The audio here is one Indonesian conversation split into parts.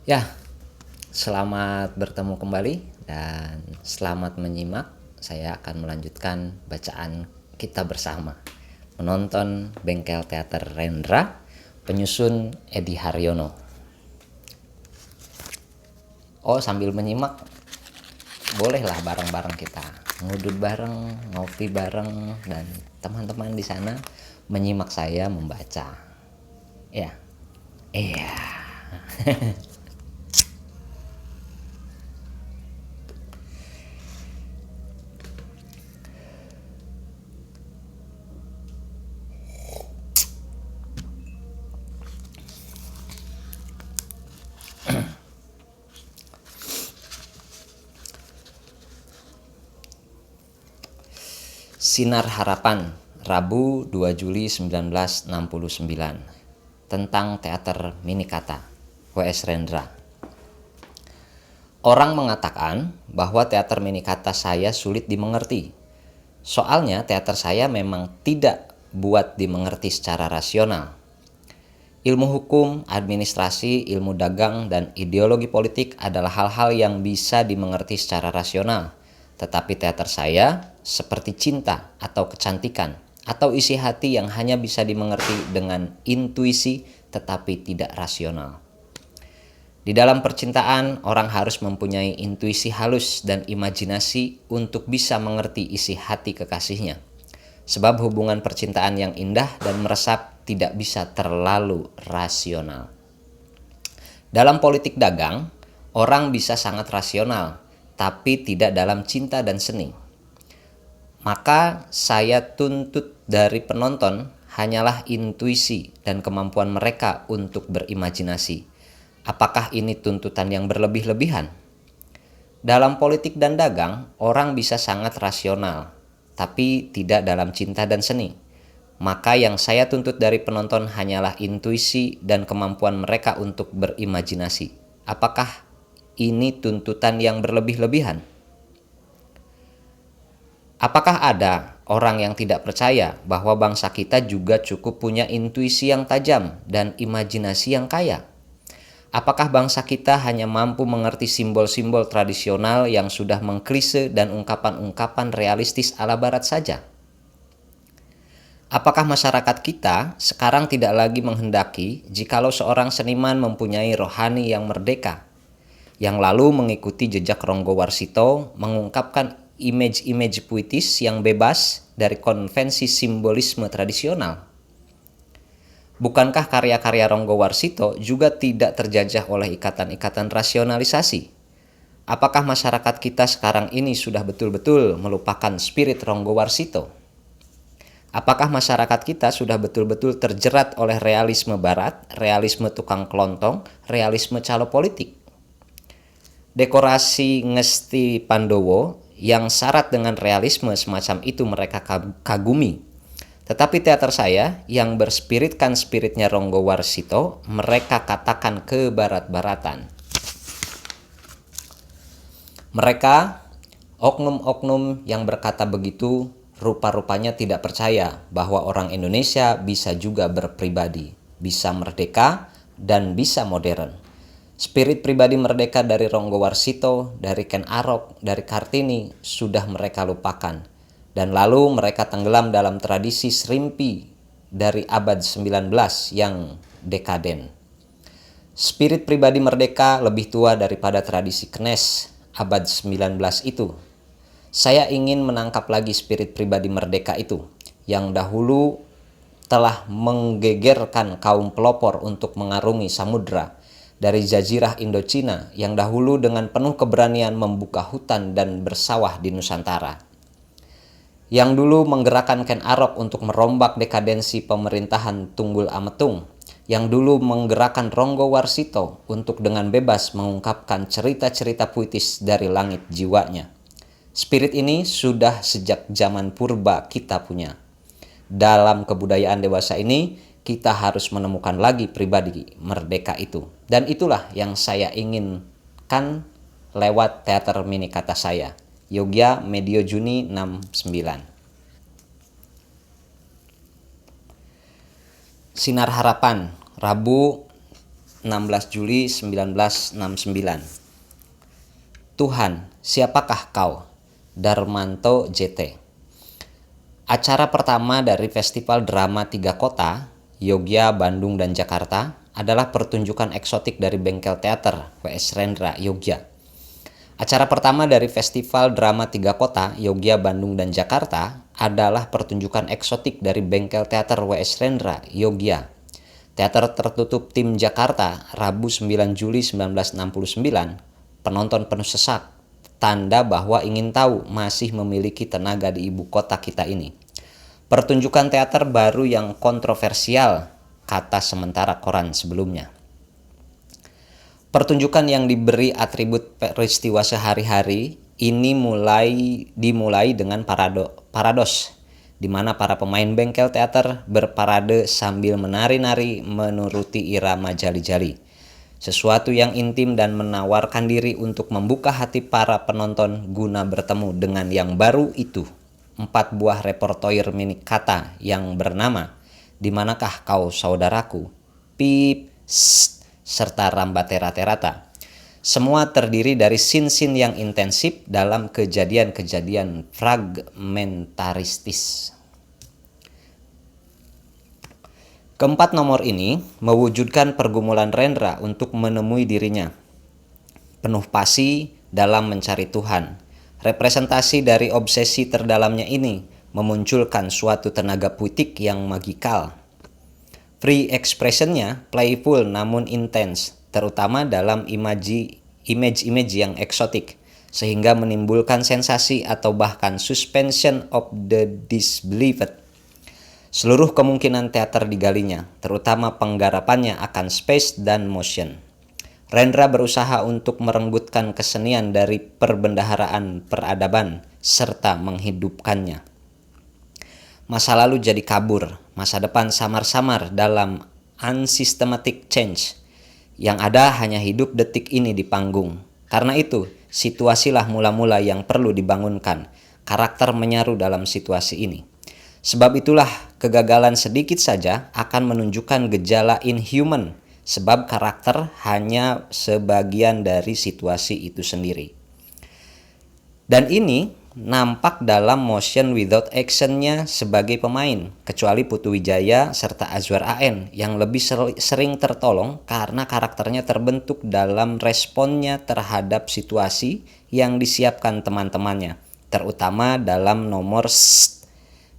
Ya, selamat bertemu kembali dan selamat menyimak. Saya akan melanjutkan bacaan kita bersama. Menonton Bengkel Teater Rendra, penyusun Edi Haryono. Oh, sambil menyimak, bolehlah bareng-bareng kita ngudut bareng, ngopi bareng, dan teman-teman di sana menyimak saya membaca. Ya, iya. Sinar Harapan, Rabu 2 Juli 1969. Tentang teater Minikata, W.S. Rendra. Orang mengatakan bahwa teater Minikata saya sulit dimengerti. Soalnya teater saya memang tidak buat dimengerti secara rasional. Ilmu hukum, administrasi, ilmu dagang, dan ideologi politik adalah hal-hal yang bisa dimengerti secara rasional. Tetapi teater saya seperti cinta atau kecantikan atau isi hati yang hanya bisa dimengerti dengan intuisi tetapi tidak rasional. Di dalam percintaan, orang harus mempunyai intuisi halus dan imajinasi untuk bisa mengerti isi hati kekasihnya. Sebab hubungan percintaan yang indah dan meresap tidak bisa terlalu rasional. Dalam politik dagang, orang bisa sangat rasional, tapi tidak dalam cinta dan seni. Maka saya tuntut dari penonton hanyalah intuisi dan kemampuan mereka untuk berimajinasi. Apakah ini tuntutan yang berlebih-lebihan? Dalam politik dan dagang, orang bisa sangat rasional, tapi tidak dalam cinta dan seni. Maka yang saya tuntut dari penonton hanyalah intuisi dan kemampuan mereka untuk berimajinasi. Apakah ini tuntutan yang berlebih-lebihan? Apakah ada orang yang tidak percaya bahwa bangsa kita juga cukup punya intuisi yang tajam dan imajinasi yang kaya? Apakah bangsa kita hanya mampu mengerti simbol-simbol tradisional yang sudah mengklise dan ungkapan-ungkapan realistis ala barat saja? Apakah masyarakat kita sekarang tidak lagi menghendaki jikalau seorang seniman mempunyai rohani yang merdeka, yang lalu mengikuti jejak Ronggo Warsito mengungkapkan image-image puitis yang bebas dari konvensi simbolisme tradisional? Bukankah karya-karya Ronggo Warsito juga tidak terjajah oleh ikatan-ikatan rasionalisasi? Apakah masyarakat kita sekarang ini sudah betul-betul melupakan spirit Ronggo Warsito? Apakah masyarakat kita sudah betul-betul terjerat oleh realisme barat, realisme tukang kelontong, realisme calo politik? Dekorasi Ngesti Pandowo yang syarat dengan realisme semacam itu mereka kagumi. Tetapi teater saya yang berspiritkan spiritnya Ronggo Warsito, mereka katakan kebarat-baratan. Mereka, oknum-oknum yang berkata begitu, rupa-rupanya tidak percaya bahwa orang Indonesia bisa juga berpribadi, bisa merdeka, dan bisa modern. Spirit pribadi merdeka dari Ronggo Warsito, dari Ken Arok, dari Kartini sudah mereka lupakan. Dan lalu mereka tenggelam dalam tradisi serimpi dari abad 19 yang dekaden. Spirit pribadi merdeka lebih tua daripada tradisi Knes abad 19 itu. Saya ingin menangkap lagi spirit pribadi merdeka itu, yang dahulu telah menggegerkan kaum pelopor untuk mengarungi samudra, dari jazirah Indochina yang dahulu dengan penuh keberanian membuka hutan dan bersawah di Nusantara. Yang dulu menggerakkan Ken Arok untuk merombak dekadensi pemerintahan Tunggul Ametung, yang dulu menggerakkan Ronggo Warsito untuk dengan bebas mengungkapkan cerita-cerita puitis dari langit jiwanya. Spirit ini sudah sejak zaman purba kita punya. Dalam kebudayaan dewasa ini, kita harus menemukan lagi pribadi merdeka itu. Dan itulah yang saya inginkan lewat teater Minikata saya. Yogya, medio Juni 69. Sinar Harapan, Rabu 16 Juli 1969. Tuhan, siapakah kau? Darmanto JT. Acara pertama dari Festival Drama Tiga Kota, Yogya, Bandung, dan Jakarta adalah pertunjukan eksotik dari Bengkel Teater WS Rendra, Yogya. Acara pertama dari Festival Drama Tiga Kota, Yogya, Bandung, dan Jakarta adalah pertunjukan eksotik dari Bengkel Teater WS Rendra, Yogya. Teater tertutup tim Jakarta, Rabu 9 Juli 1969. Penonton penuh sesak, tanda bahwa ingin tahu masih memiliki tenaga di ibu kota kita ini. Pertunjukan teater baru yang kontroversial, kata sementara koran sebelumnya. Pertunjukan yang diberi atribut peristiwa sehari-hari ini dimulai dengan parados, di mana para pemain bengkel teater berparade sambil menari-nari menuruti irama jali-jali. Sesuatu yang intim dan menawarkan diri untuk membuka hati para penonton guna bertemu dengan yang baru itu. 4 buah repertoire mini kata yang bernama "Di manakah kau saudaraku?", "Pip", "Sst", serta "Rambatera-terata". Semua terdiri dari scene-scene yang intensif dalam kejadian-kejadian fragmentaristis. Keempat nomor ini mewujudkan pergumulan Rendra untuk menemui dirinya, penuh pasi dalam mencari Tuhan. Representasi dari obsesi terdalamnya ini memunculkan suatu tenaga puitik yang magikal. Free expression-nya playful namun intens, terutama dalam image-image yang eksotik, sehingga menimbulkan sensasi atau bahkan suspension of the disbelieved. Seluruh kemungkinan teater digalinya, terutama penggarapannya akan space dan motion. Rendra berusaha untuk merenggutkan kesenian dari perbendaharaan peradaban serta menghidupkannya. Masa lalu jadi kabur, masa depan samar-samar dalam unsystematic change. Yang ada hanya hidup detik ini di panggung. Karena itu, situasilah mula-mula yang perlu dibangunkan. Karakter menyaru dalam situasi ini. Sebab itulah kegagalan sedikit saja akan menunjukkan gejala inhuman, sebab karakter hanya sebagian dari situasi itu sendiri. Dan ini nampak dalam motion without action-nya sebagai pemain, kecuali Putu Wijaya serta Azwar AN yang lebih sering tertolong karena karakternya terbentuk dalam responnya terhadap situasi yang disiapkan teman-temannya, terutama dalam nomor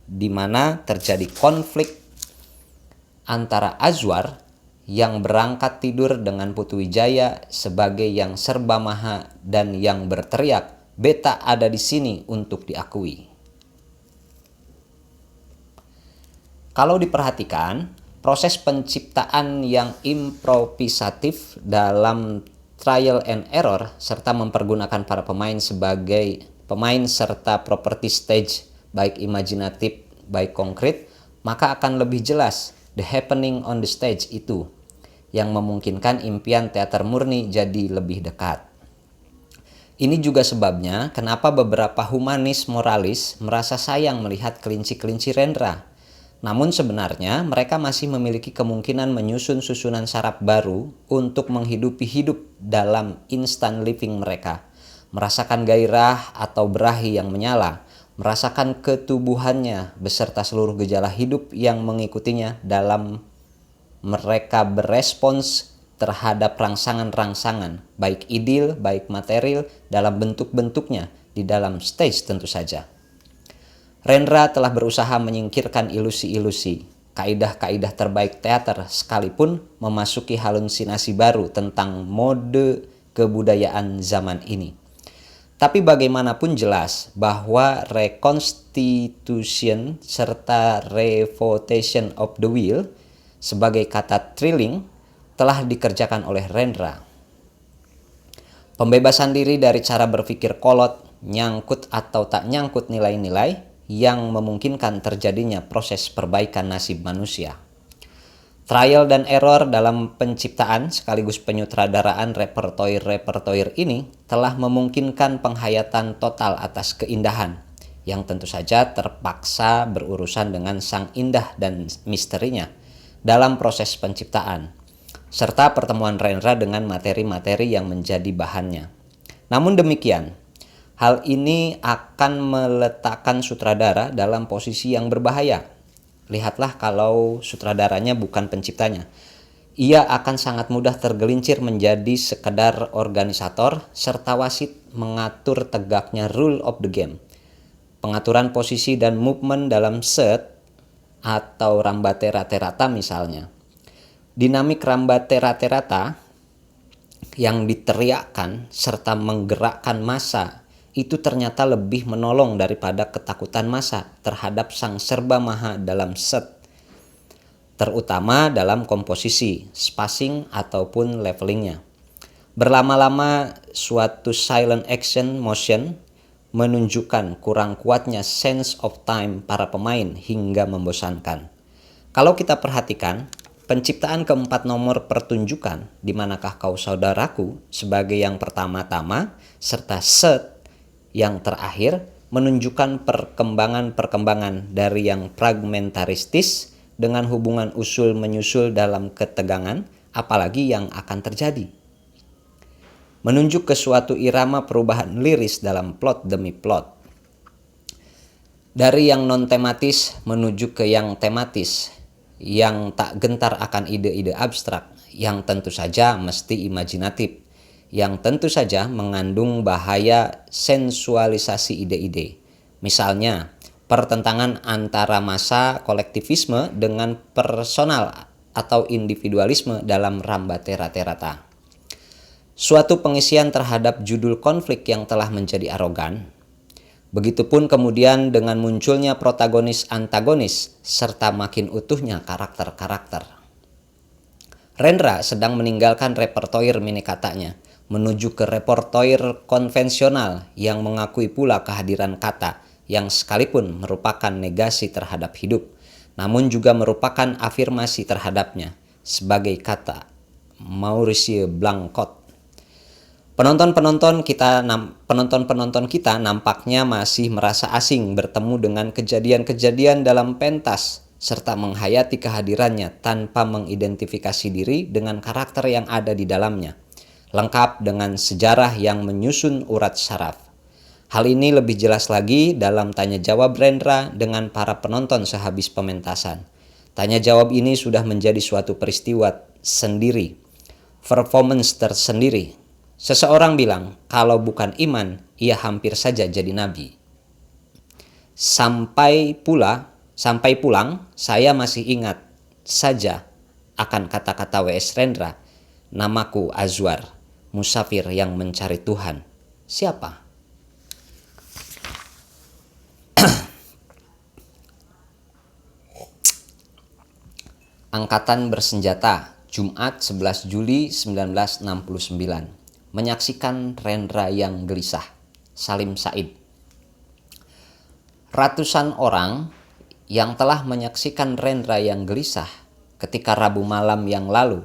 di mana terjadi konflik antara Azwar yang berangkat tidur dengan Putu Wijaya sebagai yang serba maha dan yang berteriak, "Beta ada di sini untuk diakui." Kalau diperhatikan, proses penciptaan yang improvisatif dalam trial and error serta mempergunakan para pemain sebagai pemain serta properti stage baik imajinatif baik konkret, maka akan lebih jelas the happening on the stage itu yang memungkinkan impian teater murni jadi lebih dekat. Ini juga sebabnya kenapa beberapa humanis moralis merasa sayang melihat kelinci-kelinci Rendra. Namun sebenarnya mereka masih memiliki kemungkinan menyusun susunan saraf baru untuk menghidupi hidup dalam instant living mereka. Merasakan gairah atau berahi yang menyala, merasakan ketubuhannya beserta seluruh gejala hidup yang mengikutinya dalam mereka berespons terhadap rangsangan-rangsangan, baik idil, baik material, dalam bentuk-bentuknya di dalam stage tentu saja. Rendra telah berusaha menyingkirkan ilusi-ilusi, kaidah-kaidah terbaik teater sekalipun memasuki halusinasi baru tentang mode kebudayaan zaman ini. Tapi bagaimanapun jelas bahwa reconstitution serta revocation of the will sebagai kata thrilling telah dikerjakan oleh Rendra. Pembebasan diri dari cara berpikir kolot, nyangkut atau tak nyangkut nilai-nilai yang memungkinkan terjadinya proses perbaikan nasib manusia. Trial dan error dalam penciptaan sekaligus penyutradaraan repertoire ini telah memungkinkan penghayatan total atas keindahan yang tentu saja terpaksa berurusan dengan sang indah dan misterinya dalam proses penciptaan. serta pertemuan Rendra dengan materi-materi yang menjadi bahannya. Namun demikian, hal ini akan meletakkan sutradara dalam posisi yang berbahaya. Lihatlah kalau sutradaranya bukan penciptanya. Ia akan sangat mudah tergelincir menjadi sekedar organisator serta wasit mengatur tegaknya rule of the game. Pengaturan posisi dan movement dalam set atau Rambate Rata-Rata misalnya. Dinamik Rambate Rata-Rata yang diteriakkan serta menggerakkan massa itu ternyata lebih menolong daripada ketakutan massa terhadap sang serba maha dalam set, terutama dalam komposisi, spacing ataupun levelingnya. Berlama-lama suatu silent action motion menunjukkan kurang kuatnya sense of time para pemain hingga membosankan. Kalau kita perhatikan, penciptaan keempat nomor pertunjukan Di Manakah Kau Saudaraku sebagai yang pertama-tama serta set yang terakhir menunjukkan perkembangan-perkembangan dari yang fragmentaristis dengan hubungan usul menyusul dalam ketegangan, apalagi yang akan terjadi. Menunjuk ke suatu irama perubahan liris dalam plot demi plot. Dari yang non-tematis menuju ke yang tematis, yang tak gentar akan ide-ide abstrak, yang tentu saja mesti imajinatif, yang tentu saja mengandung bahaya sensualisasi ide-ide. Misalnya, pertentangan antara massa kolektivisme dengan personal atau individualisme dalam Rambate Rata-Rata. Suatu pengisian terhadap judul konflik yang telah menjadi arogan. Begitupun kemudian dengan munculnya protagonis-antagonis serta makin utuhnya karakter-karakter. Rendra sedang meninggalkan repertoire minikatanya menuju ke repertoire konvensional yang mengakui pula kehadiran kata yang sekalipun merupakan negasi terhadap hidup, namun juga merupakan afirmasi terhadapnya sebagai kata Maurice Blanquot. Penonton-penonton kita nampaknya masih merasa asing bertemu dengan kejadian-kejadian dalam pentas serta menghayati kehadirannya tanpa mengidentifikasi diri dengan karakter yang ada di dalamnya, lengkap dengan sejarah yang menyusun urat saraf. Hal ini lebih jelas lagi dalam tanya jawab Rendra dengan para penonton sehabis pementasan. Tanya jawab ini sudah menjadi suatu peristiwa sendiri, performance tersendiri. Seseorang bilang, kalau bukan iman, ia hampir saja jadi nabi. Sampai pulang, saya masih ingat saja akan kata-kata W.S. Rendra, namaku Azwar, musafir yang mencari Tuhan. Siapa? Angkatan Bersenjata, Jumat 11 Juli 1969. Menyaksikan Rendra yang gelisah. Salim Said. Ratusan orang yang telah menyaksikan Rendra yang gelisah ketika Rabu malam yang lalu,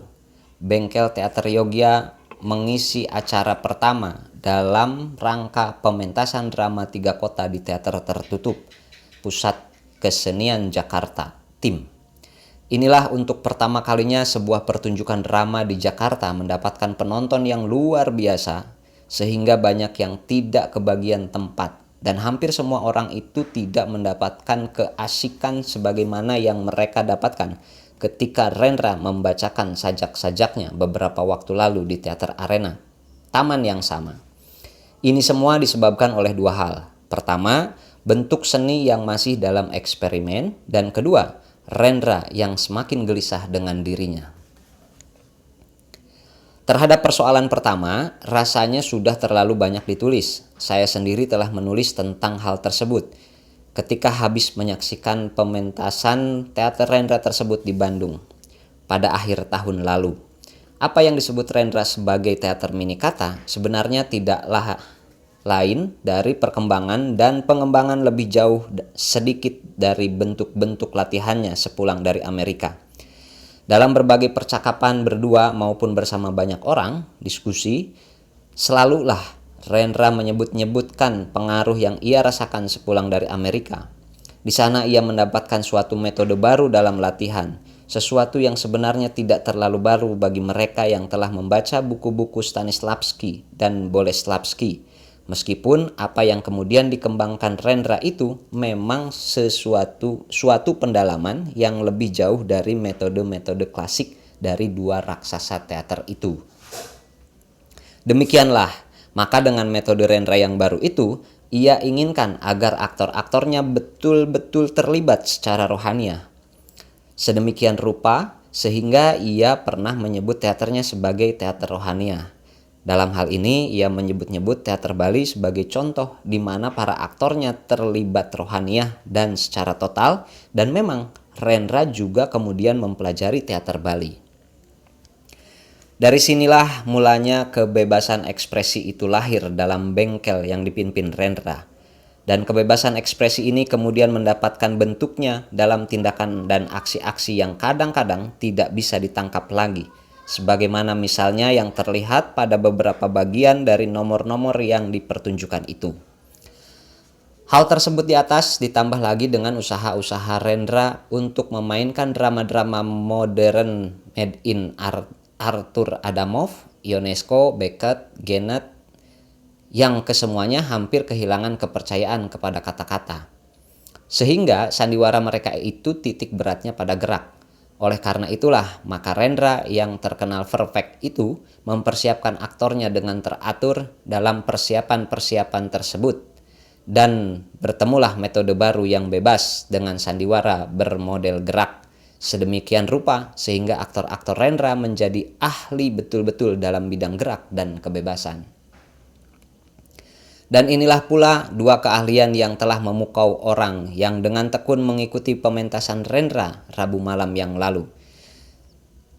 Bengkel Teater Yogya mengisi acara pertama dalam rangka pementasan drama 3 kota di teater tertutup, Pusat Kesenian Jakarta, TIM. Inilah untuk pertama kalinya sebuah pertunjukan drama di Jakarta mendapatkan penonton yang luar biasa, sehingga banyak yang tidak kebagian tempat, dan hampir semua orang itu tidak mendapatkan keasikan sebagaimana yang mereka dapatkan ketika Rendra membacakan sajak-sajaknya beberapa waktu lalu di Teater Arena, taman yang sama. Ini semua disebabkan oleh dua hal. Pertama, bentuk seni yang masih dalam eksperimen, dan kedua, Rendra yang semakin gelisah dengan dirinya. Terhadap persoalan pertama, rasanya sudah terlalu banyak ditulis. Saya sendiri telah menulis tentang hal tersebut ketika habis menyaksikan pementasan teater Rendra tersebut di Bandung pada akhir tahun lalu. Apa yang disebut Rendra sebagai teater minikata sebenarnya tidaklah lain dari perkembangan dan pengembangan lebih jauh sedikit dari bentuk-bentuk latihannya sepulang dari Amerika. Dalam berbagai percakapan berdua maupun bersama banyak orang, diskusi, selalulah Rendra menyebut-nyebutkan pengaruh yang ia rasakan sepulang dari Amerika. Di sana ia mendapatkan suatu metode baru dalam latihan, sesuatu yang sebenarnya tidak terlalu baru bagi mereka yang telah membaca buku-buku Stanislavski dan Boleslavski. Meskipun apa yang kemudian dikembangkan Rendra itu memang suatu pendalaman yang lebih jauh dari metode-metode klasik dari dua raksasa teater itu. Demikianlah, maka dengan metode Rendra yang baru itu, ia inginkan agar aktor-aktornya betul-betul terlibat secara rohaniah. Sedemikian rupa sehingga ia pernah menyebut teaternya sebagai teater rohaniah. Dalam hal ini ia menyebut-nyebut teater Bali sebagai contoh di mana para aktornya terlibat rohaniah dan secara total, dan memang Rendra juga kemudian mempelajari teater Bali. Dari sinilah mulanya kebebasan ekspresi itu lahir dalam bengkel yang dipimpin Rendra. Dan kebebasan ekspresi ini kemudian mendapatkan bentuknya dalam tindakan dan aksi-aksi yang kadang-kadang tidak bisa ditangkap lagi. Sebagaimana misalnya yang terlihat pada beberapa bagian dari nomor-nomor yang dipertunjukkan itu. Hal tersebut di atas ditambah lagi dengan usaha-usaha Rendra untuk memainkan drama-drama modern made in Arthur Adamov, Ionesco, Beckett, Genet, yang kesemuanya hampir kehilangan kepercayaan kepada kata-kata. Sehingga sandiwara mereka itu titik beratnya pada gerak. Oleh karena itulah, maka Rendra yang terkenal perfect itu mempersiapkan aktornya dengan teratur dalam persiapan-persiapan tersebut. Dan bertemulah metode baru yang bebas dengan sandiwara bermodel gerak. Sedemikian rupa sehingga aktor-aktor Rendra menjadi ahli betul-betul dalam bidang gerak dan kebebasan. Dan inilah pula dua keahlian yang telah memukau orang yang dengan tekun mengikuti pementasan Rendra Rabu malam yang lalu.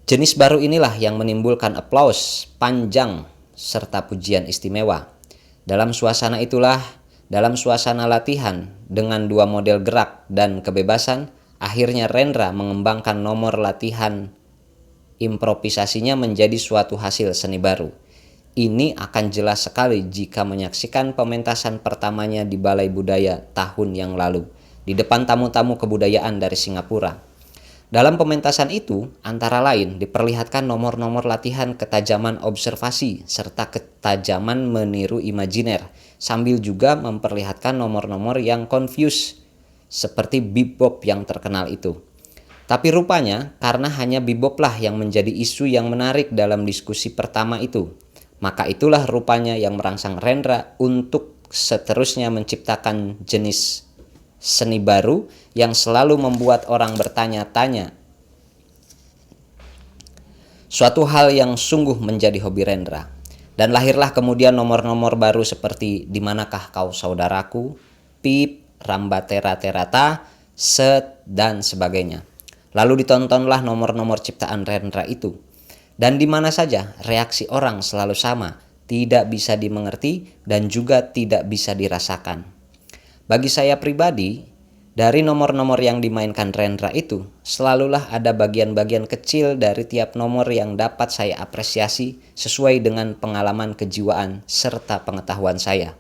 Jenis baru inilah yang menimbulkan aplaus panjang serta pujian istimewa. Dalam suasana itulah, dalam suasana latihan dengan dua model gerak dan kebebasan, akhirnya Rendra mengembangkan nomor latihan improvisasinya menjadi suatu hasil seni baru. Ini akan jelas sekali jika menyaksikan pementasan pertamanya di Balai Budaya tahun yang lalu, di depan tamu-tamu kebudayaan dari Singapura. Dalam pementasan itu, antara lain diperlihatkan nomor-nomor latihan ketajaman observasi serta ketajaman meniru imajiner, sambil juga memperlihatkan nomor-nomor yang confuse, seperti bebop yang terkenal itu. Tapi rupanya, karena hanya beboplah yang menjadi isu yang menarik dalam diskusi pertama itu, maka itulah rupanya yang merangsang Rendra untuk seterusnya menciptakan jenis seni baru yang selalu membuat orang bertanya-tanya. Suatu hal yang sungguh menjadi hobi Rendra. Dan lahirlah kemudian nomor-nomor baru seperti Di Manakah Kau Saudaraku, Pip, Rambatera Terata, Set, dan sebagainya. Lalu ditontonlah nomor-nomor ciptaan Rendra itu. Dan di mana saja reaksi orang selalu sama, tidak bisa dimengerti dan juga tidak bisa dirasakan. Bagi saya pribadi, dari nomor-nomor yang dimainkan Rendra itu, selalulah ada bagian-bagian kecil dari tiap nomor yang dapat saya apresiasi sesuai dengan pengalaman kejiwaan serta pengetahuan saya.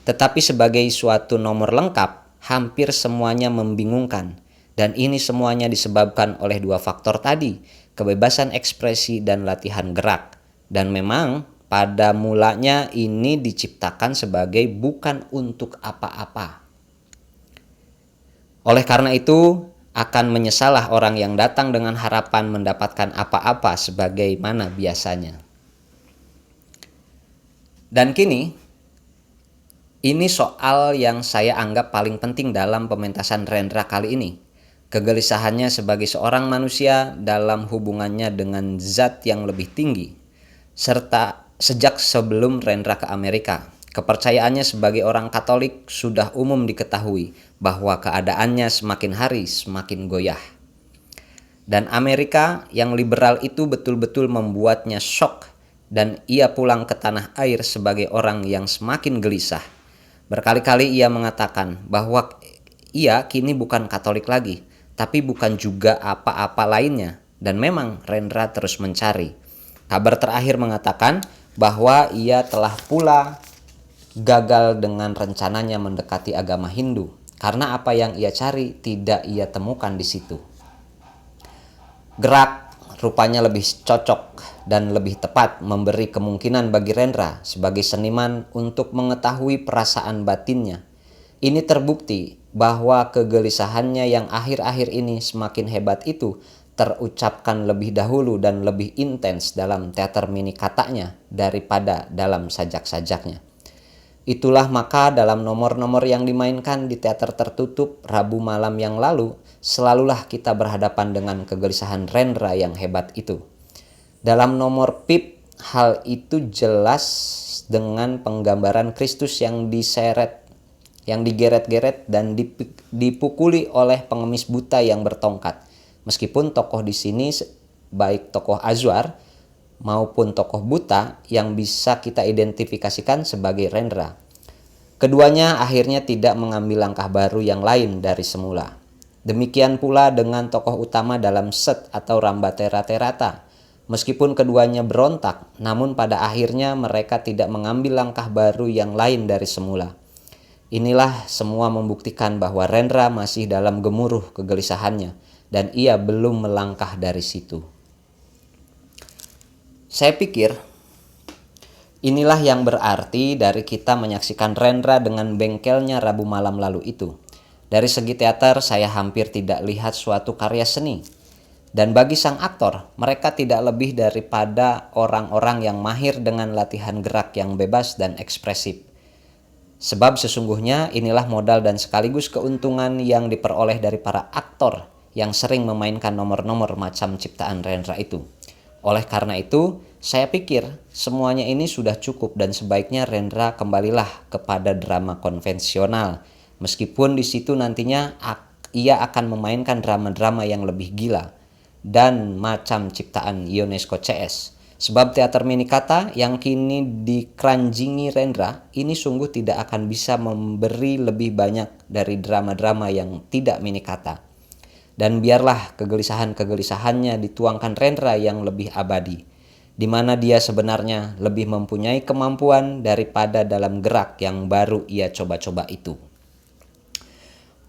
Tetapi sebagai suatu nomor lengkap, hampir semuanya membingungkan. Dan ini semuanya disebabkan oleh dua faktor tadi, kebebasan ekspresi dan latihan gerak. Dan memang pada mulanya ini diciptakan sebagai bukan untuk apa-apa. Oleh karena itu, akan menyesallah orang yang datang dengan harapan mendapatkan apa-apa sebagaimana biasanya. Dan kini, ini soal yang saya anggap paling penting dalam pementasan Rendra kali ini. Kegelisahannya sebagai seorang manusia dalam hubungannya dengan zat yang lebih tinggi. Serta sejak sebelum Rendra ke Amerika, kepercayaannya sebagai orang Katolik sudah umum diketahui bahwa keadaannya semakin hari semakin goyah. Dan Amerika yang liberal itu betul-betul membuatnya syok dan ia pulang ke tanah air sebagai orang yang semakin gelisah. Berkali-kali ia mengatakan bahwa ia kini bukan Katolik lagi, tapi bukan juga apa-apa lainnya, dan memang Rendra terus mencari. Kabar terakhir mengatakan bahwa ia telah pula gagal dengan rencananya mendekati agama Hindu, karena apa yang ia cari tidak ia temukan di situ. Gerak rupanya lebih cocok dan lebih tepat memberi kemungkinan bagi Rendra sebagai seniman untuk mengetahui perasaan batinnya. Ini terbukti bahwa kegelisahannya yang akhir-akhir ini semakin hebat itu terucapkan lebih dahulu dan lebih intens dalam teater mini katanya daripada dalam sajak-sajaknya. Itulah maka dalam nomor-nomor yang dimainkan di teater tertutup Rabu malam yang lalu, selalulah kita berhadapan dengan kegelisahan Rendra yang hebat itu. Dalam nomor Pip, hal itu jelas dengan penggambaran Kristus yang digeret-geret dan dipukuli oleh pengemis buta yang bertongkat. Meskipun tokoh di sini baik tokoh Azwar maupun tokoh buta yang bisa kita identifikasikan sebagai Rendra. Keduanya akhirnya tidak mengambil langkah baru yang lain dari semula. Demikian pula dengan tokoh utama dalam Set atau Rambatera Terata. Meskipun keduanya berontak, namun pada akhirnya mereka tidak mengambil langkah baru yang lain dari semula. Inilah semua membuktikan bahwa Rendra masih dalam gemuruh kegelisahannya dan ia belum melangkah dari situ. Saya pikir inilah yang berarti dari kita menyaksikan Rendra dengan bengkelnya Rabu malam lalu itu. Dari segi teater saya hampir tidak lihat suatu karya seni. Dan bagi sang aktor, mereka tidak lebih daripada orang-orang yang mahir dengan latihan gerak yang bebas dan ekspresif. Sebab sesungguhnya inilah modal dan sekaligus keuntungan yang diperoleh dari para aktor yang sering memainkan nomor-nomor macam ciptaan Rendra itu. Oleh karena itu, saya pikir semuanya ini sudah cukup dan sebaiknya Rendra kembalilah kepada drama konvensional. Meskipun di situ nantinya ia akan memainkan drama-drama yang lebih gila dan macam ciptaan Ionesco CS. Sebab teater mini kata yang kini dikeranjingi Rendra ini sungguh tidak akan bisa memberi lebih banyak dari drama-drama yang tidak mini kata. Dan biarlah kegelisahan-kegelisahannya dituangkan Rendra yang lebih abadi, di mana dia sebenarnya lebih mempunyai kemampuan daripada dalam gerak yang baru ia coba-coba itu.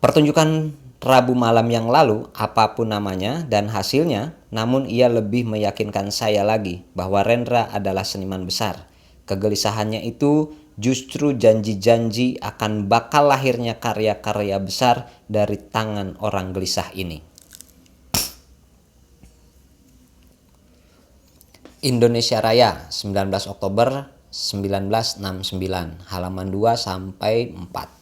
Pertunjukan Rabu malam yang lalu, apapun namanya dan hasilnya, namun ia lebih meyakinkan saya lagi bahwa Rendra adalah seniman besar. Kegelisahannya itu justru janji-janji akan bakal lahirnya karya-karya besar dari tangan orang gelisah ini. Indonesia Raya, 19 Oktober 1969, halaman 2 sampai 4.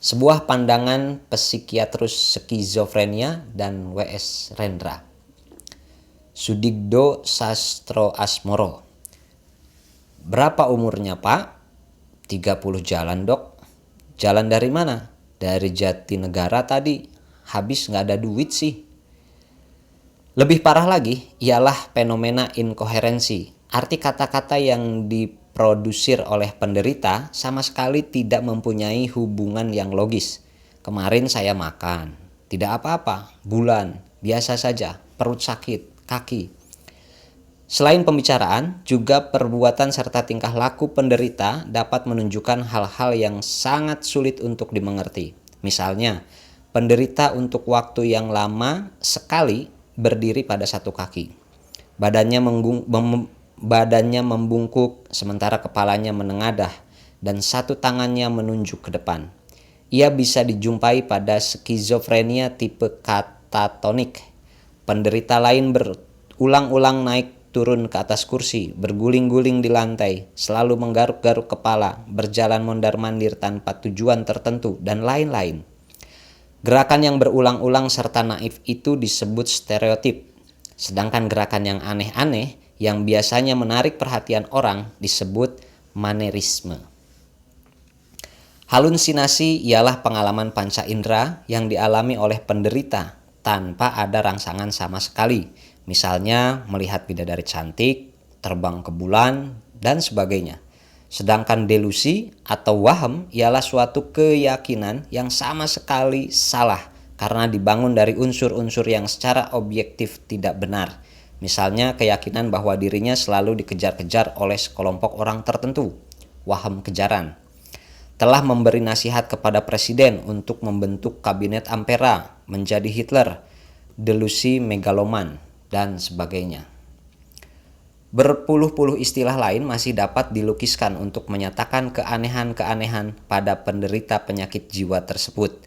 Sebuah pandangan psikiatrus skizofrenia dan W.S. Rendra. Sudigdo Sastro Asmoro. Berapa umurnya, Pak? 30 jalan, Dok. Jalan dari mana? Dari Jatinegara tadi. Habis nggak ada duit sih. Lebih parah lagi ialah fenomena inkoherensi. Arti kata-kata yang diprodusir oleh penderita sama sekali tidak mempunyai hubungan yang logis. Kemarin saya makan, tidak apa-apa, bulan, biasa saja, perut sakit, kaki. Selain pembicaraan, juga perbuatan serta tingkah laku penderita dapat menunjukkan hal-hal yang sangat sulit untuk dimengerti. Misalnya, penderita untuk waktu yang lama sekali berdiri pada satu kaki. Badannya membungkuk sementara kepalanya menengadah dan satu tangannya menunjuk ke depan. Ia bisa dijumpai pada skizofrenia tipe katatonik. Penderita lain berulang-ulang naik turun ke atas kursi, berguling-guling di lantai, selalu menggaruk-garuk kepala, berjalan mondar-mandir tanpa tujuan tertentu, dan lain-lain. Gerakan yang berulang-ulang serta naif itu disebut stereotip, sedangkan gerakan yang aneh-aneh yang biasanya menarik perhatian orang disebut manerisme. Halusinasi ialah pengalaman panca indera yang dialami oleh penderita tanpa ada rangsangan sama sekali. Misalnya melihat bidadari cantik, terbang ke bulan, dan sebagainya. Sedangkan delusi atau waham ialah suatu keyakinan yang sama sekali salah karena dibangun dari unsur-unsur yang secara objektif tidak benar. Misalnya keyakinan bahwa dirinya selalu dikejar-kejar oleh sekelompok orang tertentu, waham kejaran. Telah memberi nasihat kepada presiden untuk membentuk kabinet Ampera menjadi Hitler delusi megaloman, dan sebagainya. Berpuluh-puluh istilah lain masih dapat dilukiskan untuk menyatakan keanehan-keanehan pada penderita penyakit jiwa tersebut.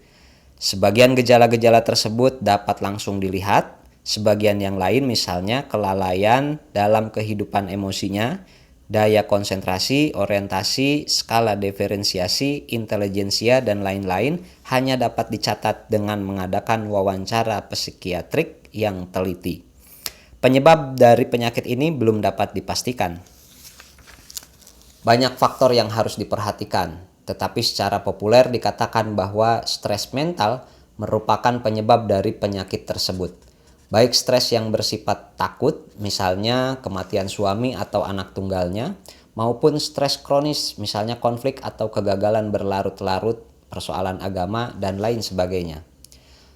Sebagian gejala-gejala tersebut dapat langsung dilihat, sebagian yang lain misalnya kelalaian dalam kehidupan emosinya, daya konsentrasi, orientasi, skala diferensiasi, intelijensia, dan lain-lain hanya dapat dicatat dengan mengadakan wawancara psikiatrik yang teliti. Penyebab dari penyakit ini belum dapat dipastikan. Banyak faktor yang harus diperhatikan, tetapi secara populer dikatakan bahwa stres mental merupakan penyebab dari penyakit tersebut. Baik stres yang bersifat takut, misalnya kematian suami atau anak tunggalnya, maupun stres kronis, misalnya konflik atau kegagalan berlarut-larut, persoalan agama, dan lain sebagainya.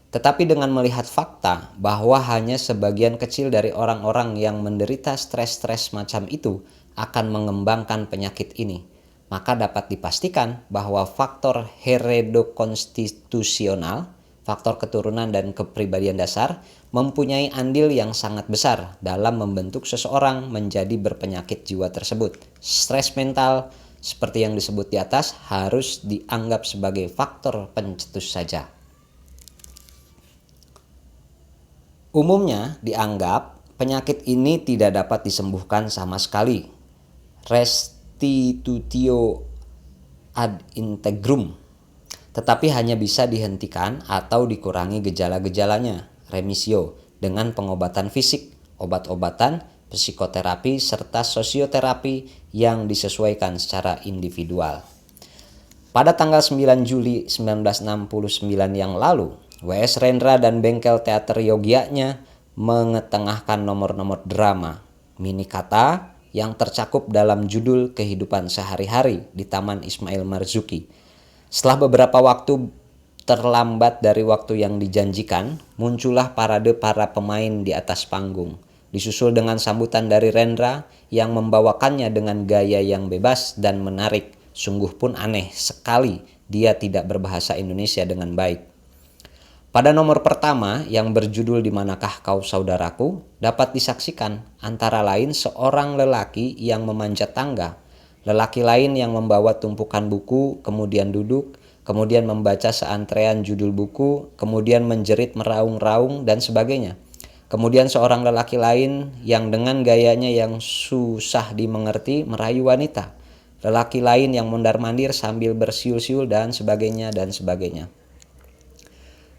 Tetapi dengan melihat fakta bahwa hanya sebagian kecil dari orang-orang yang menderita stres-stres macam itu akan mengembangkan penyakit ini, maka dapat dipastikan bahwa faktor heredokonstitusional, faktor keturunan dan kepribadian dasar mempunyai andil yang sangat besar dalam membentuk seseorang menjadi berpenyakit jiwa tersebut. Stres mental seperti yang disebut di atas harus dianggap sebagai faktor pencetus saja. Umumnya dianggap penyakit ini tidak dapat disembuhkan sama sekali. Restitutio ad integrum. Tetapi hanya bisa dihentikan atau dikurangi gejala-gejalanya, remisio, dengan pengobatan fisik, obat-obatan, psikoterapi, serta sosioterapi yang disesuaikan secara individual. Pada tanggal 9 Juli 1969 yang lalu, W.S. Rendra dan bengkel teater Yogyanya mengetengahkan nomor-nomor drama mini kata yang tercakup dalam judul Kehidupan Sehari-hari di Taman Ismail Marzuki. Setelah beberapa waktu terlambat dari waktu yang dijanjikan, muncullah parade para pemain di atas panggung, disusul dengan sambutan dari Rendra yang membawakannya dengan gaya yang bebas dan menarik. Sungguh pun aneh sekali dia tidak berbahasa Indonesia dengan baik. Pada nomor pertama yang berjudul Di Manakah Kau Saudaraku dapat disaksikan antara lain seorang lelaki yang memanjat tangga, lelaki lain yang membawa tumpukan buku, kemudian duduk, kemudian membaca seantrean judul buku, kemudian menjerit meraung-raung dan sebagainya. Kemudian seorang lelaki lain yang dengan gayanya yang susah dimengerti merayu wanita, lelaki lain yang mondar-mandir sambil bersiul-siul dan sebagainya dan sebagainya.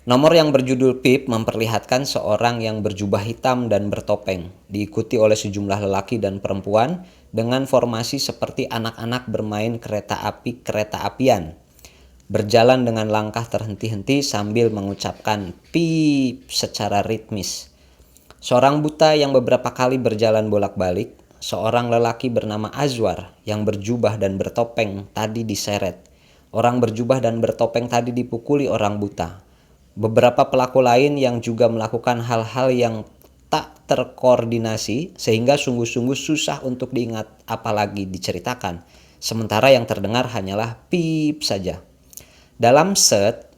Nomor yang berjudul Pip memperlihatkan seorang yang berjubah hitam dan bertopeng, diikuti oleh sejumlah lelaki dan perempuan dengan formasi seperti anak-anak bermain kereta api-kereta-apian, berjalan dengan langkah terhenti-henti sambil mengucapkan Pip secara ritmis. Seorang buta yang beberapa kali berjalan bolak-balik, seorang lelaki bernama Azwar yang berjubah dan bertopeng tadi diseret. Orang berjubah dan bertopeng tadi dipukuli orang buta. Beberapa pelaku lain yang juga melakukan hal-hal yang tak terkoordinasi sehingga sungguh-sungguh susah untuk diingat apalagi diceritakan. Sementara yang terdengar hanyalah pip saja. Dalam set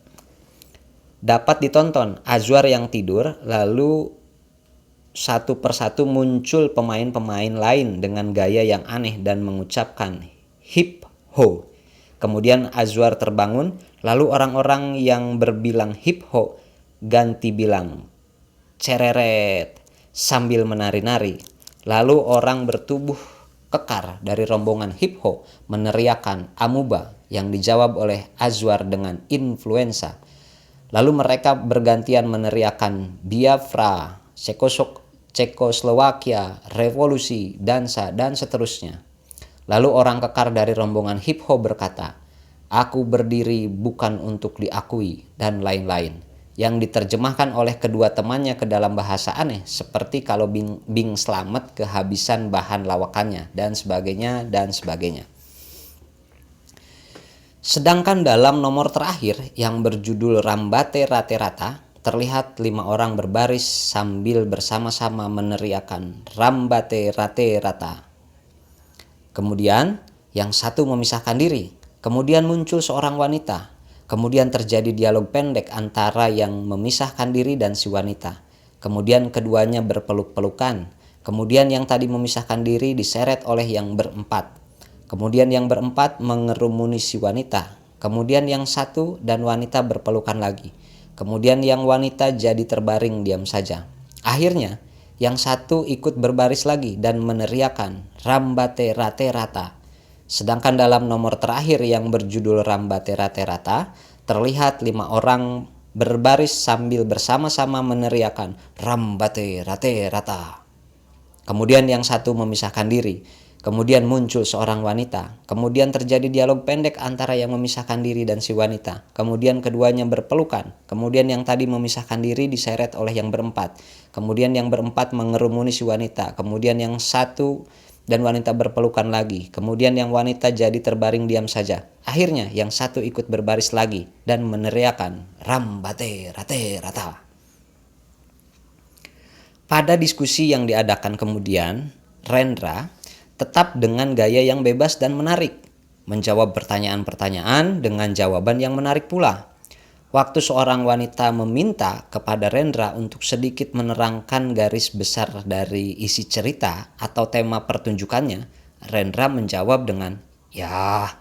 dapat ditonton Azwar yang tidur, lalu satu persatu muncul pemain-pemain lain dengan gaya yang aneh dan mengucapkan hip ho. Kemudian Azwar terbangun, lalu orang-orang yang berbilang hip ho ganti bilang cereret sambil menari-nari. Lalu orang bertubuh kekar dari rombongan hip ho meneriakan amuba yang dijawab oleh Azwar dengan influenza. Lalu mereka bergantian meneriakan Biafra, Cekoslowakia, revolusi, dansa, dan seterusnya. Lalu orang kekar dari rombongan hip hop berkata, "Aku berdiri bukan untuk diakui," dan lain-lain, yang diterjemahkan oleh kedua temannya ke dalam bahasa aneh, seperti kalau Bing Slamet kehabisan bahan lawakannya, dan sebagainya, dan sebagainya. Sedangkan dalam nomor terakhir yang berjudul Rambate Rate Rata, terlihat 5 orang berbaris sambil bersama-sama meneriakan Rambate Rate Rata. Kemudian yang satu memisahkan diri, kemudian muncul seorang wanita, kemudian terjadi dialog pendek antara yang memisahkan diri dan si wanita. kemudian keduanya berpeluk-pelukan, kemudian yang tadi memisahkan diri diseret oleh yang berempat, kemudian yang berempat mengerumuni si wanita, kemudian yang satu dan wanita berpelukan lagi, kemudian yang wanita jadi terbaring diam saja. Akhirnya yang satu ikut berbaris lagi dan meneriakan Rambate Rate Rata. Sedangkan dalam nomor terakhir yang berjudul Rambate Rate Rata, terlihat 5 orang berbaris sambil bersama-sama meneriakan Rambate Rate Rata. Kemudian yang satu memisahkan diri. Kemudian muncul seorang wanita. Kemudian terjadi dialog pendek antara yang memisahkan diri dan si wanita. Kemudian keduanya berpelukan. Kemudian yang tadi memisahkan diri diseret oleh yang berempat. Kemudian yang berempat mengerumuni si wanita. Kemudian yang satu dan wanita berpelukan lagi. Kemudian yang wanita jadi terbaring diam saja. Akhirnya yang satu ikut berbaris lagi dan meneriakan Rambate Rate Rata. Pada diskusi yang diadakan kemudian, Rendra tetap dengan gaya yang bebas dan menarik, menjawab pertanyaan-pertanyaan dengan jawaban yang menarik pula. Waktu seorang wanita meminta kepada Rendra untuk sedikit menerangkan garis besar dari isi cerita atau tema pertunjukannya, Rendra menjawab dengan, "Ya,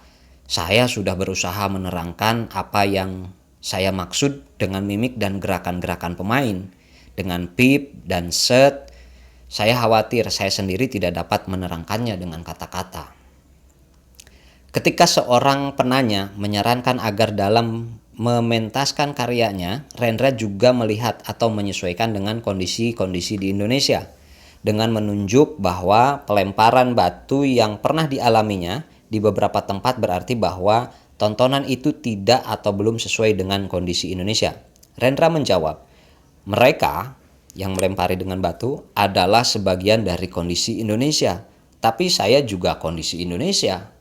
saya sudah berusaha menerangkan apa yang saya maksud dengan mimik dan gerakan-gerakan pemain. Dengan pip dan set, saya khawatir saya sendiri tidak dapat menerangkannya dengan kata-kata." Ketika seorang penanya menyarankan agar dalam mementaskan karyanya, Rendra juga melihat atau menyesuaikan dengan kondisi-kondisi di Indonesia, dengan menunjuk bahwa pelemparan batu yang pernah dialaminya di beberapa tempat berarti bahwa tontonan itu tidak atau belum sesuai dengan kondisi Indonesia. Rendra menjawab, "Mereka yang melempari dengan batu adalah sebagian dari kondisi Indonesia, tapi saya juga kondisi Indonesia."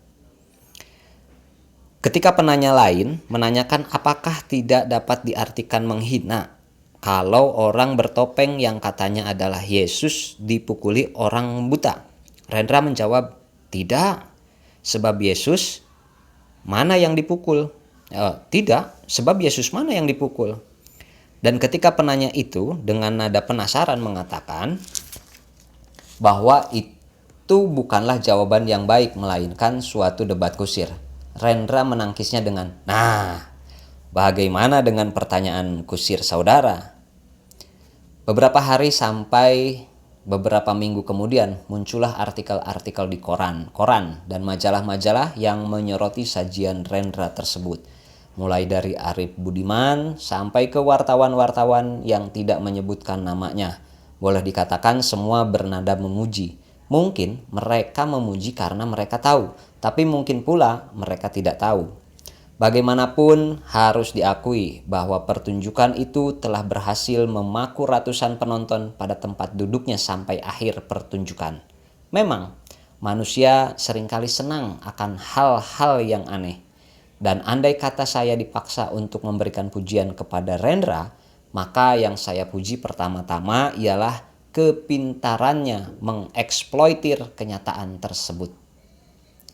Ketika penanya lain menanyakan apakah tidak dapat diartikan menghina kalau orang bertopeng yang katanya adalah Yesus dipukuli orang buta, Rendra menjawab, "Tidak, sebab Yesus mana yang dipukul?" Tidak, sebab Yesus mana yang dipukul? Dan ketika penanya itu dengan nada penasaran mengatakan bahwa itu bukanlah jawaban yang baik melainkan suatu debat kusir, Rendra menangkisnya dengan, "Nah, bagaimana dengan pertanyaan kusir saudara?" Beberapa hari sampai beberapa minggu kemudian muncullah artikel-artikel di koran dan majalah-majalah yang menyoroti sajian Rendra tersebut. Mulai dari Arif Budiman sampai ke wartawan-wartawan yang tidak menyebutkan namanya. Boleh dikatakan semua bernada memuji. Mungkin mereka memuji karena mereka tahu, tapi mungkin pula mereka tidak tahu. Bagaimanapun harus diakui bahwa pertunjukan itu telah berhasil memaku ratusan penonton pada tempat duduknya sampai akhir pertunjukan. Memang, manusia seringkali senang akan hal-hal yang aneh. Dan andai kata saya dipaksa untuk memberikan pujian kepada Rendra, maka yang saya puji pertama-tama ialah kepintarannya mengeksploitir kenyataan tersebut.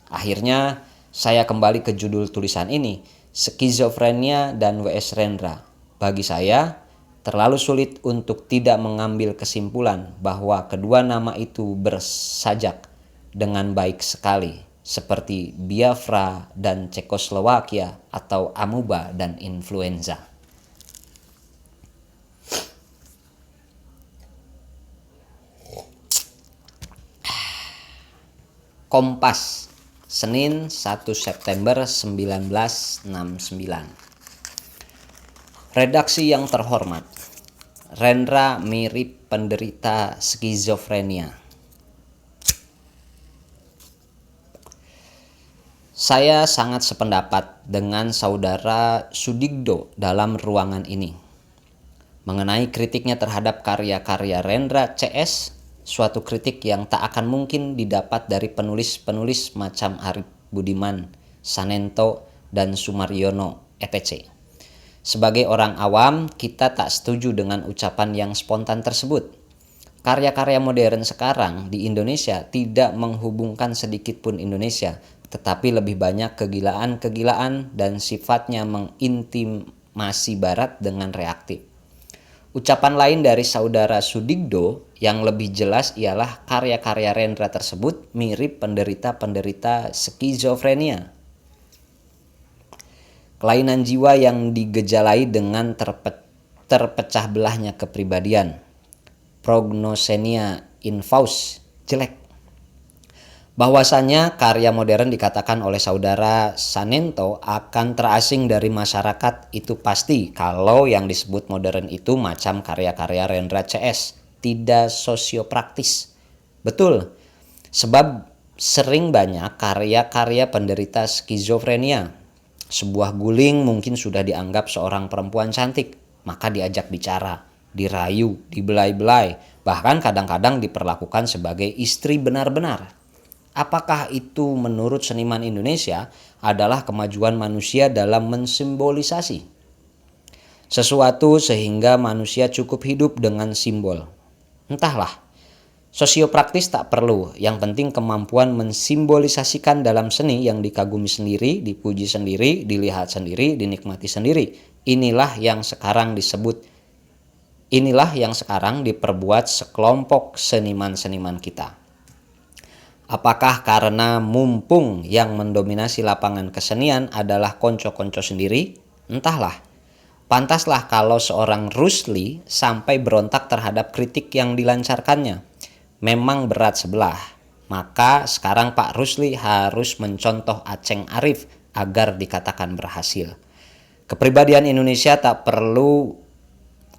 Akhirnya saya kembali ke judul tulisan ini, Skizofrenia dan W.S. Rendra. Bagi saya, terlalu sulit untuk tidak mengambil kesimpulan bahwa kedua nama itu bersajak dengan baik sekali, seperti Biafra dan Cekoslowakia atau amuba dan influenza. Kompas, Senin 1 September 1969. Redaksi yang terhormat, Rendra mirip penderita skizofrenia. Saya sangat sependapat dengan saudara Sudigdo dalam ruangan ini mengenai kritiknya terhadap karya-karya Rendra CS, suatu kritik yang tak akan mungkin didapat dari penulis-penulis macam Arif Budiman, Sanento, dan Sumaryono, etc. Sebagai orang awam, kita tak setuju dengan ucapan yang spontan tersebut. Karya-karya modern sekarang di Indonesia tidak menghubungkan sedikit pun Indonesia, tetapi lebih banyak kegilaan-kegilaan dan sifatnya mengintimasi Barat dengan reaktif. Ucapan lain dari saudara Sudigdo yang lebih jelas ialah karya-karya Rendra tersebut mirip penderita-penderita skizofrenia. Kelainan jiwa yang digejalai dengan terpecah belahnya kepribadian. Prognosenia infausta, jelek. Bahwasanya karya modern dikatakan oleh saudara Sanento akan terasing dari masyarakat itu pasti kalau yang disebut modern itu macam karya-karya Rendra CS, tidak sosiopraktis. Betul, sebab sering banyak karya-karya penderita skizofrenia. Sebuah guling mungkin sudah dianggap seorang perempuan cantik, maka diajak bicara, dirayu, dibelai-belai, bahkan kadang-kadang diperlakukan sebagai istri benar-benar. Apakah itu menurut seniman Indonesia adalah kemajuan manusia dalam mensimbolisasi sesuatu sehingga manusia cukup hidup dengan simbol? Entahlah, sosiopraktis tak perlu, yang penting kemampuan mensimbolisasikan dalam seni yang dikagumi sendiri, dipuji sendiri, dilihat sendiri, dinikmati sendiri. Inilah yang sekarang diperbuat sekelompok seniman-seniman kita. Apakah karena mumpung yang mendominasi lapangan kesenian adalah konco-konco sendiri? Entahlah. Pantaslah kalau seorang Rusli sampai berontak terhadap kritik yang dilancarkannya. Memang berat sebelah. Maka sekarang Pak Rusli harus mencontoh Aceng Arif agar dikatakan berhasil. Kepribadian Indonesia tak perlu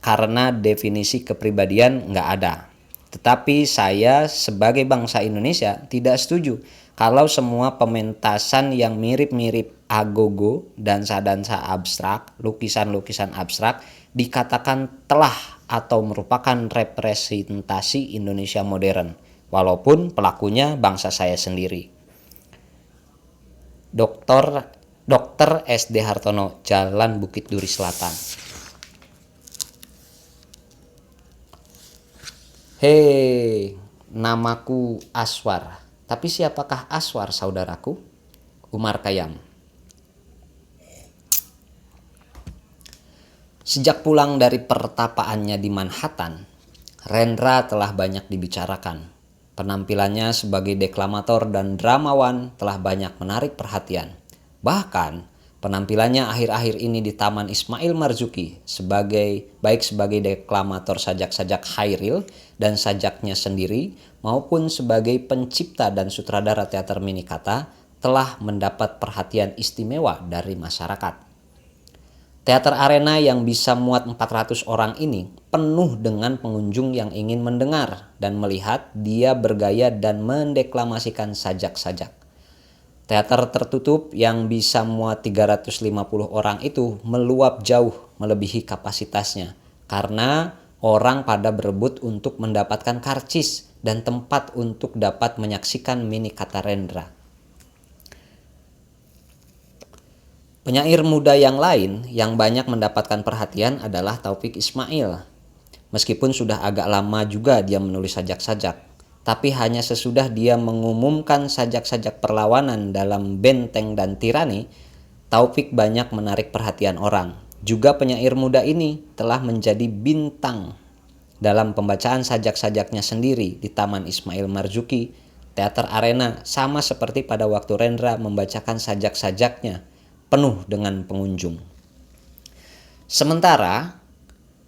karena definisi kepribadian nggak ada. Tetapi saya sebagai bangsa Indonesia tidak setuju kalau semua pementasan yang mirip-mirip agogo, dansa-dansa abstrak, lukisan-lukisan abstrak dikatakan telah atau merupakan representasi Indonesia modern, walaupun pelakunya bangsa saya sendiri. Dr. SD Hartono, Jalan Bukit Duri Selatan. Hei, namaku Aswar. Tapi siapakah Aswar, saudaraku? Umar Khayyam. Sejak pulang dari pertapaannya di Manhattan, Rendra telah banyak dibicarakan. Penampilannya sebagai deklamator dan dramawan telah banyak menarik perhatian. Bahkan, penampilannya akhir-akhir ini di Taman Ismail Marzuki baik sebagai deklamator sajak-sajak Hairil dan sajaknya sendiri maupun sebagai pencipta dan sutradara teater mini kata telah mendapat perhatian istimewa dari masyarakat. Teater Arena yang bisa muat 400 orang ini penuh dengan pengunjung yang ingin mendengar dan melihat dia bergaya dan mendeklamasikan sajak-sajak. Teater tertutup yang bisa muat 350 orang itu meluap jauh melebihi kapasitasnya karena orang pada berebut untuk mendapatkan karcis dan tempat untuk dapat menyaksikan mini kata Rendra. Penyair muda yang lain yang banyak mendapatkan perhatian adalah Taufik Ismail. Meskipun sudah agak lama juga dia menulis sajak-sajak, tapi hanya sesudah dia mengumumkan sajak-sajak perlawanan dalam Benteng dan Tirani, Taufik banyak menarik perhatian orang. Juga penyair muda ini telah menjadi bintang dalam pembacaan sajak-sajaknya sendiri di Taman Ismail Marzuki, Teater Arena, sama seperti pada waktu Rendra membacakan sajak-sajaknya penuh dengan pengunjung. Sementara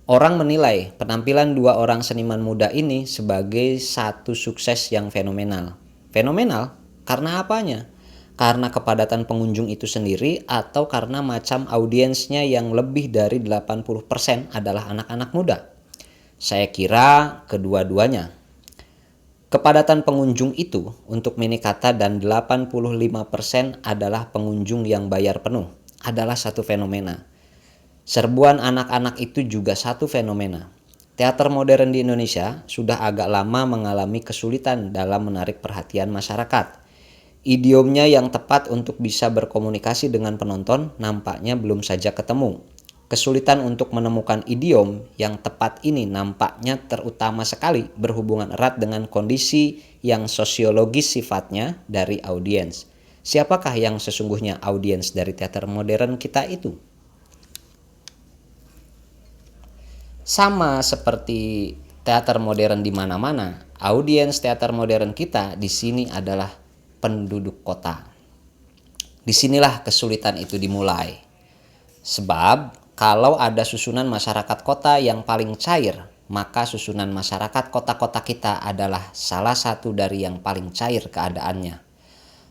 orang menilai penampilan dua orang seniman muda ini sebagai satu sukses yang fenomenal. Fenomenal karena apanya? Karena kepadatan pengunjung itu sendiri atau karena macam audiensnya yang lebih dari 80% adalah anak-anak muda? Saya kira kedua-duanya. Kepadatan pengunjung itu untuk mini kata dan 85% adalah pengunjung yang bayar penuh adalah satu fenomena. Serbuan anak-anak itu juga satu fenomena. Teater modern di Indonesia sudah agak lama mengalami kesulitan dalam menarik perhatian masyarakat. Idiomnya yang tepat untuk bisa berkomunikasi dengan penonton nampaknya belum saja ketemu. Kesulitan untuk menemukan idiom yang tepat ini nampaknya terutama sekali berhubungan erat dengan kondisi yang sosiologis sifatnya dari audiens. Siapakah yang sesungguhnya audiens dari teater modern kita itu? Sama seperti teater modern di mana-mana, audiens teater modern kita di sini adalah penduduk kota. Disinilah kesulitan itu dimulai. Sebab kalau ada susunan masyarakat kota yang paling cair, maka susunan masyarakat kota-kota kita adalah salah satu dari yang paling cair keadaannya.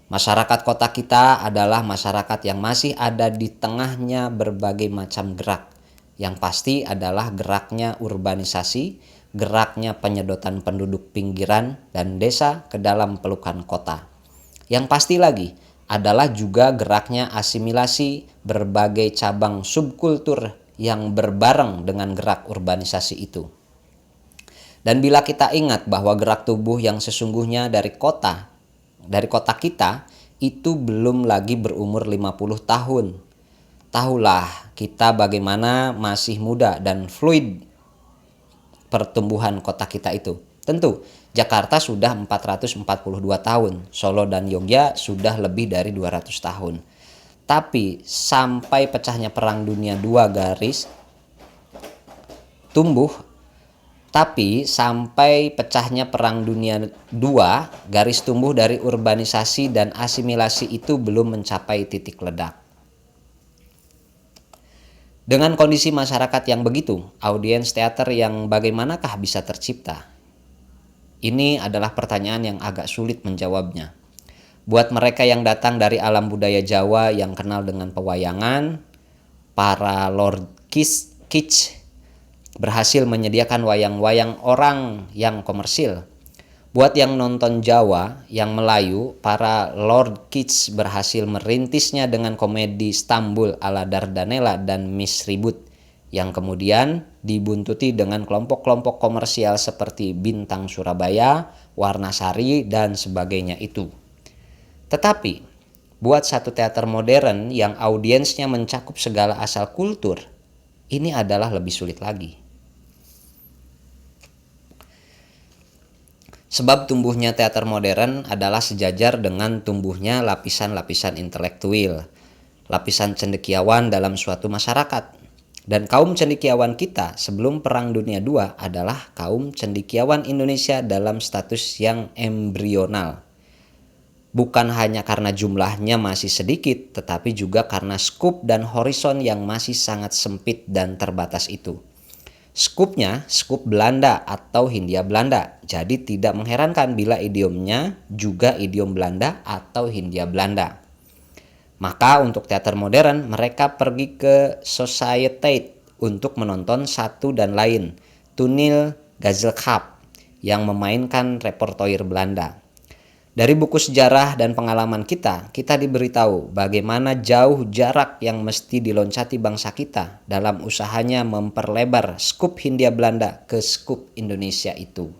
Masyarakat kota kita adalah masyarakat yang masih ada di tengahnya berbagai macam gerak. Yang pasti adalah geraknya urbanisasi, geraknya penyedotan penduduk pinggiran dan desa ke dalam pelukan kota. Yang pasti lagi adalah juga geraknya asimilasi berbagai cabang subkultur yang berbareng dengan gerak urbanisasi itu. Dan bila kita ingat bahwa gerak tubuh yang sesungguhnya dari kota kita itu belum lagi berumur 50 tahun. Tahulah kita bagaimana masih muda dan fluid pertumbuhan kota kita itu. Tentu, Jakarta sudah 442 tahun, Solo dan Yogyakarta sudah lebih dari 200 tahun. Tapi sampai pecahnya Perang Dunia II garis tumbuh dari urbanisasi dan asimilasi itu belum mencapai titik ledak. Dengan kondisi masyarakat yang begitu, audiens teater yang bagaimanakah bisa tercipta? Ini adalah pertanyaan yang agak sulit menjawabnya. Buat mereka yang datang dari alam budaya Jawa yang kenal dengan pewayangan, para Lord Kitsch berhasil menyediakan wayang-wayang orang yang komersil. Buat yang nonton Jawa, yang Melayu, para Lord Kitsch berhasil merintisnya dengan komedi Stambul ala Dardanella dan Miss Ribut, yang kemudian dibuntuti dengan kelompok-kelompok komersial seperti Bintang Surabaya, Warna-Sari, dan sebagainya itu. Tetapi, buat satu teater modern yang audiensnya mencakup segala asal kultur, ini adalah lebih sulit lagi. Sebab tumbuhnya teater modern adalah sejajar dengan tumbuhnya lapisan-lapisan intelektual, lapisan cendekiawan dalam suatu masyarakat. Dan kaum cendekiawan kita sebelum Perang Dunia II adalah kaum cendekiawan Indonesia dalam status yang embrional. Bukan hanya karena jumlahnya masih sedikit, tetapi juga karena skup dan horizon yang masih sangat sempit dan terbatas itu. Skupnya skup Belanda atau Hindia Belanda, jadi tidak mengherankan bila idiomnya juga idiom Belanda atau Hindia Belanda. Maka untuk teater modern mereka pergi ke Sociëteit untuk menonton satu dan lain, Toneel Gezelschap yang memainkan repertoire Belanda. Dari buku sejarah dan pengalaman kita diberitahu bagaimana jauh jarak yang mesti diloncati bangsa kita dalam usahanya memperlebar skup Hindia Belanda ke skup Indonesia itu.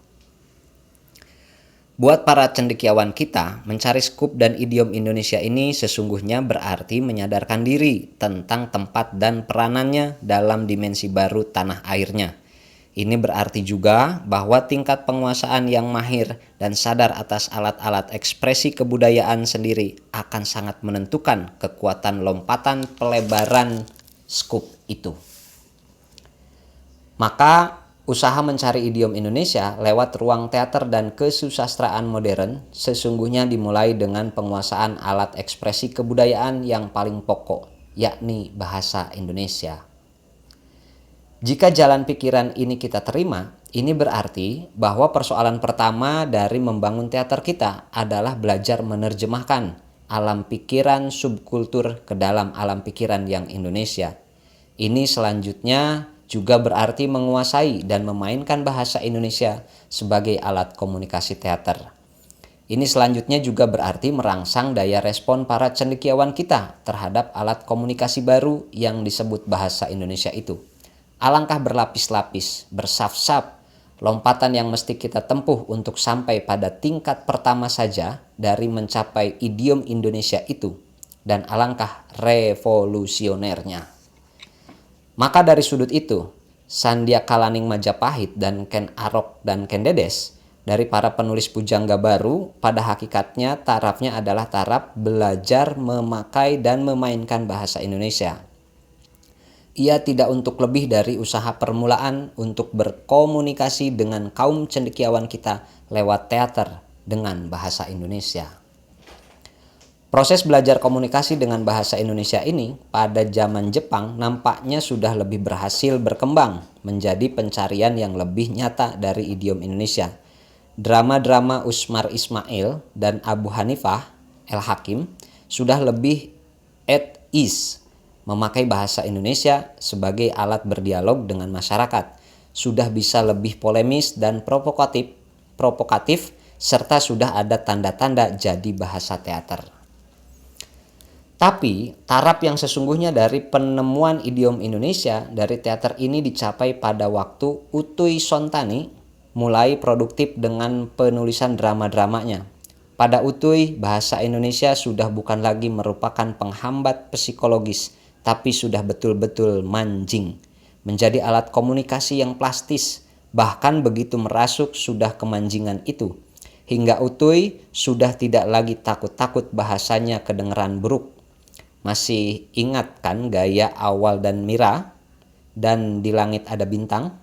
Buat para cendekiawan kita, mencari skup dan idiom Indonesia ini sesungguhnya berarti menyadarkan diri tentang tempat dan peranannya dalam dimensi baru tanah airnya. Ini berarti juga bahwa tingkat penguasaan yang mahir dan sadar atas alat-alat ekspresi kebudayaan sendiri akan sangat menentukan kekuatan lompatan pelebaran skup itu. Maka usaha mencari idiom Indonesia lewat ruang teater dan kesusastraan modern sesungguhnya dimulai dengan penguasaan alat ekspresi kebudayaan yang paling pokok, yakni bahasa Indonesia. Jika jalan pikiran ini kita terima, ini berarti bahwa persoalan pertama dari membangun teater kita adalah belajar menerjemahkan alam pikiran subkultur ke dalam alam pikiran yang Indonesia. Ini selanjutnya juga berarti menguasai dan memainkan bahasa Indonesia sebagai alat komunikasi teater. Ini selanjutnya juga berarti merangsang daya respon para cendekiawan kita terhadap alat komunikasi baru yang disebut bahasa Indonesia itu. Alangkah berlapis-lapis, bersaf-saf, lompatan yang mesti kita tempuh untuk sampai pada tingkat pertama saja dari mencapai idiom Indonesia itu, dan alangkah revolusionernya. Maka dari sudut itu, Sandya Kalaning Majapahit dan Ken Arok dan Ken Dedes dari para penulis pujangga baru pada hakikatnya tarafnya adalah taraf belajar memakai dan memainkan bahasa Indonesia. Ia tidak untuk lebih dari usaha permulaan untuk berkomunikasi dengan kaum cendekiawan kita lewat teater dengan bahasa Indonesia. Proses belajar komunikasi dengan bahasa Indonesia ini pada zaman Jepang nampaknya sudah lebih berhasil berkembang menjadi pencarian yang lebih nyata dari idiom Indonesia. Drama-drama Usmar Ismail dan Abu Hanifah El-Hakim sudah lebih at ease memakai bahasa Indonesia sebagai alat berdialog dengan masyarakat, sudah bisa lebih polemis dan provokatif serta sudah ada tanda-tanda jadi bahasa teater. Tapi, taraf yang sesungguhnya dari penemuan idiom Indonesia dari teater ini dicapai pada waktu Utuy Sontani mulai produktif dengan penulisan drama-dramanya. Pada Utuy, bahasa Indonesia sudah bukan lagi merupakan penghambat psikologis, tapi sudah betul-betul manjing, menjadi alat komunikasi yang plastis, bahkan begitu merasuk sudah kemanjingan itu. Hingga Utuy sudah tidak lagi takut-takut bahasanya kedengeran buruk. Masih ingat kan gaya Awal dan Mira dan Di Langit Ada Bintang?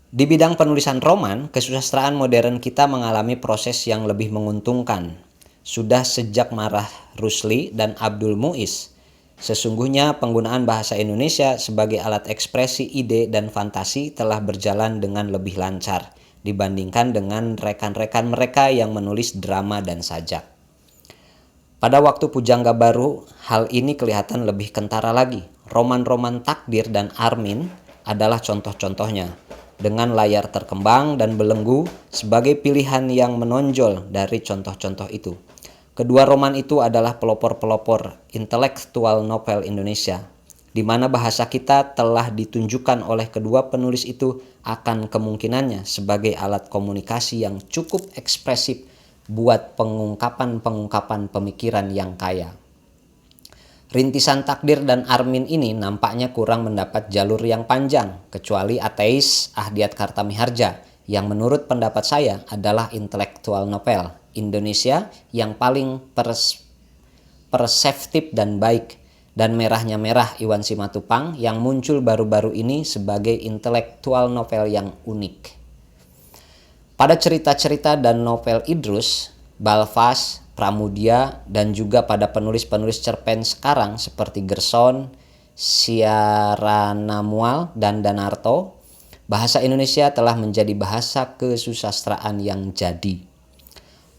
Di bidang penulisan roman, kesusastraan modern kita mengalami proses yang lebih menguntungkan. Sudah sejak Marah Rusli dan Abdul Muiz, sesungguhnya penggunaan bahasa Indonesia sebagai alat ekspresi ide dan fantasi telah berjalan dengan lebih lancar dibandingkan dengan rekan-rekan mereka yang menulis drama dan sajak. Pada waktu Pujangga Baru, hal ini kelihatan lebih kentara lagi. Roman-roman Takdir dan Armin adalah contoh-contohnya, dengan layar terkembang dan belenggu sebagai pilihan yang menonjol dari contoh-contoh itu. Kedua roman itu adalah pelopor-pelopor intelektual novel Indonesia, di mana bahasa kita telah ditunjukkan oleh kedua penulis itu akan kemungkinannya sebagai alat komunikasi yang cukup ekspresif buat pengungkapan-pengungkapan pemikiran yang kaya. Rintisan Takdir dan Armin ini nampaknya kurang mendapat jalur yang panjang, kecuali Ateis Ahdiat Kartamiharja, yang menurut pendapat saya adalah intelektual novel Indonesia yang paling perseptif dan baik, dan Merahnya Merah Iwan Simatupang yang muncul baru-baru ini sebagai intelektual novel yang unik. Pada cerita-cerita dan novel Idrus, Balfas, Pramudia, dan juga pada penulis-penulis cerpen sekarang seperti Gerson, Siaranamual, dan Danarto, bahasa Indonesia telah menjadi bahasa kesusastraan yang jadi.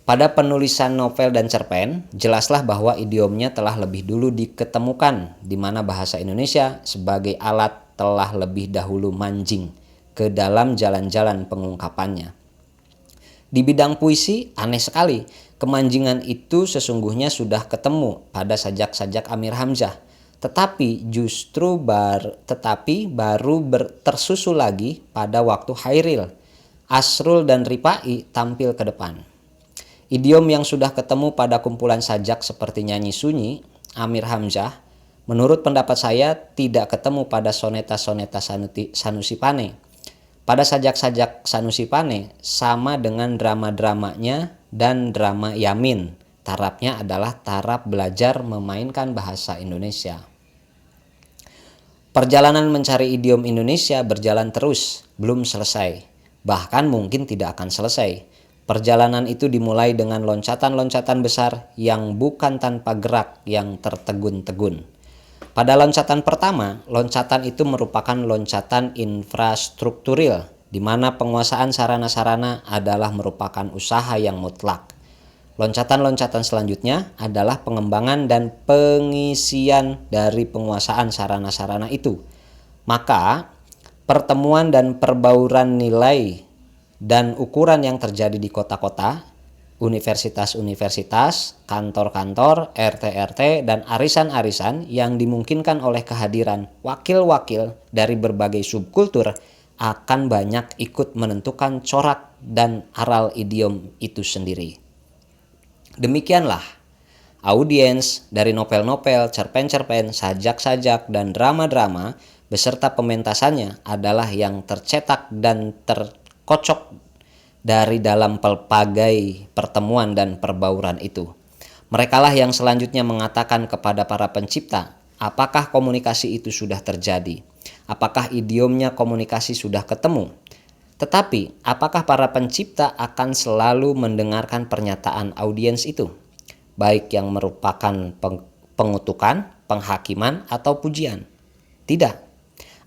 Pada penulisan novel dan cerpen, jelaslah bahwa idiomnya telah lebih dulu diketemukan, di mana bahasa Indonesia sebagai alat telah lebih dahulu manjing ke dalam jalan-jalan pengungkapannya. Di bidang puisi, aneh sekali, kemanjingan itu sesungguhnya sudah ketemu pada sajak-sajak Amir Hamzah, tetapi baru tersusul lagi pada waktu Hairil, Asrul dan Ripai tampil ke depan. Idiom yang sudah ketemu pada kumpulan sajak seperti Nyanyi Sunyi, Amir Hamzah, menurut pendapat saya tidak ketemu pada soneta-soneta Sanusi Pane. Pada sajak-sajak Sanusi Pane sama dengan drama-dramanya dan drama Yamin. Tarafnya adalah taraf belajar memainkan bahasa Indonesia. Perjalanan mencari idiom Indonesia berjalan terus, belum selesai. Bahkan mungkin tidak akan selesai. Perjalanan itu dimulai dengan loncatan-loncatan besar yang bukan tanpa gerak yang tertegun-tegun. Pada loncatan pertama, loncatan itu merupakan loncatan infrastrukturil, di mana penguasaan sarana-sarana adalah merupakan usaha yang mutlak. Loncatan-loncatan selanjutnya adalah pengembangan dan pengisian dari penguasaan sarana-sarana itu. Maka, pertemuan dan perbauran nilai dan ukuran yang terjadi di kota-kota, universitas-universitas, kantor-kantor, RT-RT, dan arisan-arisan yang dimungkinkan oleh kehadiran wakil-wakil dari berbagai subkultur akan banyak ikut menentukan corak dan aral idiom itu sendiri. Demikianlah, audiens dari novel-novel, cerpen-cerpen, sajak-sajak, dan drama-drama beserta pementasannya adalah yang tercetak dan terkocok dari dalam pelbagai pertemuan dan perbauran itu. Merekalah yang selanjutnya mengatakan kepada para pencipta, apakah komunikasi itu sudah terjadi? Apakah idiomnya komunikasi sudah ketemu? Tetapi, apakah para pencipta akan selalu mendengarkan pernyataan audiens itu? Baik yang merupakan pengutukan, penghakiman, atau pujian? Tidak.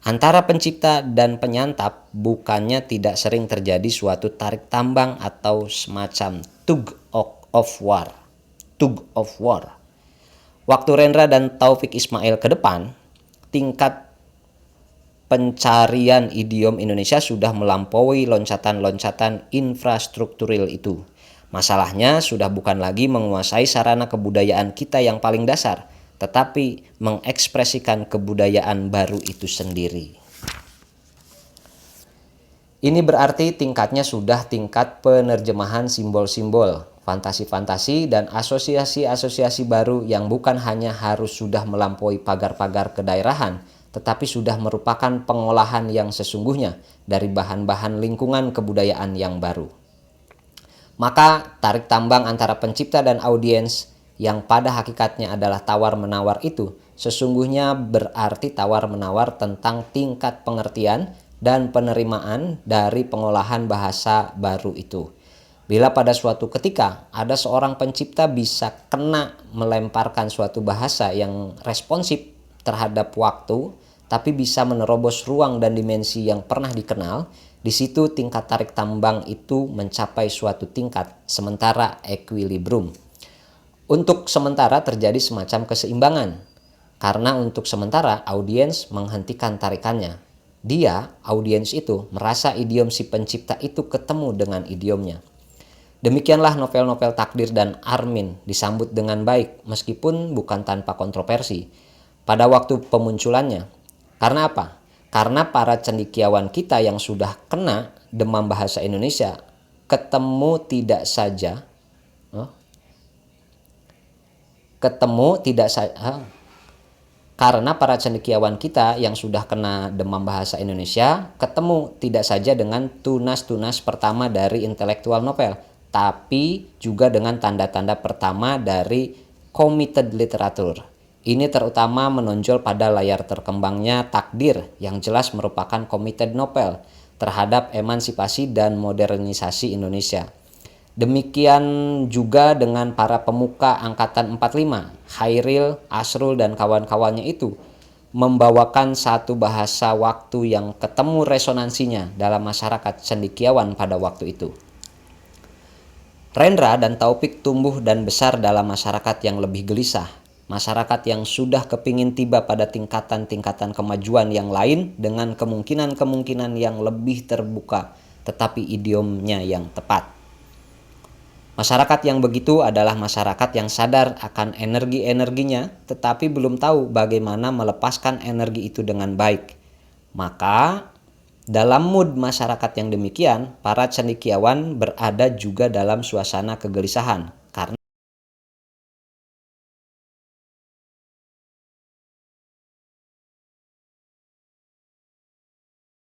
Antara pencipta dan penyantap bukannya tidak sering terjadi suatu tarik tambang atau semacam tug of war. Tug of war. Waktu Rendra dan Taufik Ismail ke depan, tingkat pencarian idiom Indonesia sudah melampaui loncatan-loncatan infrastrukturil itu. Masalahnya sudah bukan lagi menguasai sarana kebudayaan kita yang paling dasar, tetapi mengekspresikan kebudayaan baru itu sendiri. Ini berarti tingkatnya sudah tingkat penerjemahan simbol-simbol, fantasi-fantasi, dan asosiasi-asosiasi baru yang bukan hanya harus sudah melampaui pagar-pagar kedaerahan, tetapi sudah merupakan pengolahan yang sesungguhnya dari bahan-bahan lingkungan kebudayaan yang baru. Maka tarik tambang antara pencipta dan audiens yang pada hakikatnya adalah tawar-menawar itu sesungguhnya berarti tawar-menawar tentang tingkat pengertian dan penerimaan dari pengolahan bahasa baru itu. Bila pada suatu ketika ada seorang pencipta bisa kena melemparkan suatu bahasa yang responsif terhadap waktu, tapi bisa menerobos ruang dan dimensi yang pernah dikenal, di situ tingkat tarik tambang itu mencapai suatu tingkat sementara equilibrium. Untuk sementara terjadi semacam keseimbangan, karena untuk sementara audiens menghentikan tarikannya. Dia, audiens itu, merasa idiom si pencipta itu ketemu dengan idiomnya. Demikianlah novel-novel Takdir dan Armin disambut dengan baik, meskipun bukan tanpa kontroversi pada waktu pemunculannya. Karena apa? Karena para cendekiawan kita yang sudah kena demam bahasa Indonesia karena para cendekiawan kita yang sudah kena demam bahasa Indonesia ketemu tidak saja dengan tunas-tunas pertama dari intelektual novel, tapi juga dengan tanda-tanda pertama dari committed literatur. Ini terutama menonjol pada layar terkembangnya Takdir yang jelas merupakan committed novel terhadap emansipasi dan modernisasi Indonesia. Demikian juga dengan para pemuka angkatan 45, Hairil, Asrul, dan kawan-kawannya itu membawakan satu bahasa waktu yang ketemu resonansinya dalam masyarakat cendekiawan pada waktu itu. Rendra dan Taufik tumbuh dan besar dalam masyarakat yang lebih gelisah, masyarakat yang sudah kepingin tiba pada tingkatan-tingkatan kemajuan yang lain dengan kemungkinan-kemungkinan yang lebih terbuka, tetapi idiomnya yang tepat. Masyarakat yang begitu adalah masyarakat yang sadar akan energi-energinya tetapi belum tahu bagaimana melepaskan energi itu dengan baik. Maka dalam mood masyarakat yang demikian, para cendekiawan berada juga dalam suasana kegelisahan.